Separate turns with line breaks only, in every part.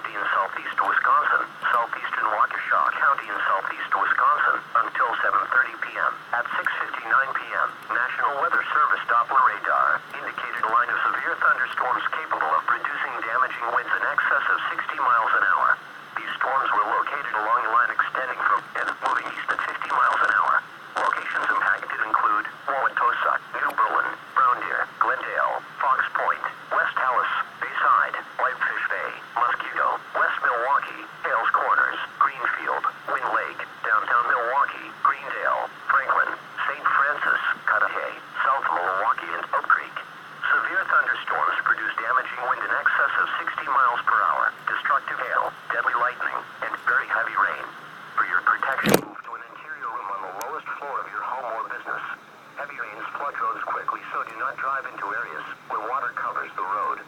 County in southeast Wisconsin, southeastern Waukesha County in southeast Wisconsin, until 7:30 p.m. At 6:59 p.m., National Weather Service Doppler radar indicated a line of severe thunderstorms capable of producing damaging winds in excess of 60 miles an hour. These storms were located along a line extending from and moving east at 50 miles an hour. Locations impacted include Wauwatosa, New Berlin, Brown Deer, Glendale, Fox Point, West Allis, Bayside, Whitefish Bay, Mosquito, West Milwaukee, Hales Corners, Greenfield, Wind Lake, downtown Milwaukee, Greendale, Franklin, St. Francis, Cudahy, South Milwaukee, and Oak Creek. Severe thunderstorms produce damaging wind in excess of 60 miles per hour, destructive hail, deadly lightning, and very heavy rain. For your protection, move to an interior room on the lowest floor of your home or business. Heavy rains flood roads quickly, so do not drive into areas where water covers the road.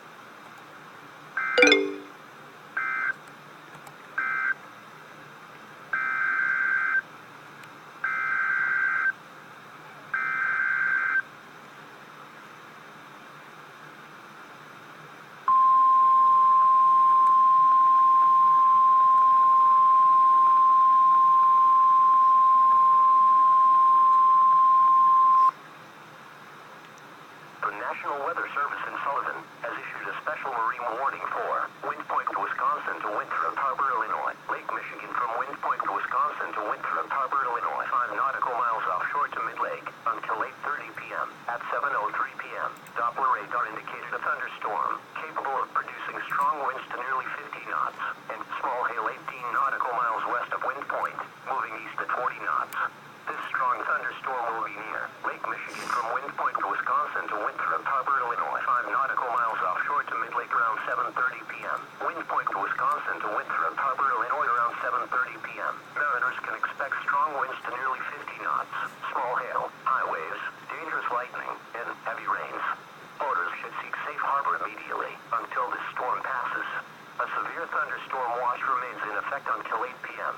The National Weather Service in Sullivan has issued a special marine warning for Wind Point, Wisconsin to Winthrop Harbor, Illinois. Lake Michigan from Wind Point, Wisconsin to Winthrop Harbor, Illinois. 5 nautical miles offshore to Mid-Lake until 8:30 p.m. At 7:03 p.m., Doppler radar indicated a thunderstorm capable of producing strong winds to nearly 50 knots and small hail 18 nautical miles west of Wind Point, moving east at 40 knots. This strong thunderstorm will be near Lake Michigan from Wind Point, Wisconsin to Winthrop Harbor, Illinois. 5 nautical miles offshore to Mid-Lake around 7:30 p.m. Wind Point, Wisconsin to Winthrop Harbor, Illinois around 7:30 p.m. Mariners can expect strong winds to nearly 50 knots, small hail, high waves, dangerous lightning, and heavy rains. Boaters should seek safe harbor immediately until this storm passes. A severe thunderstorm watch remains in effect until 8 p.m.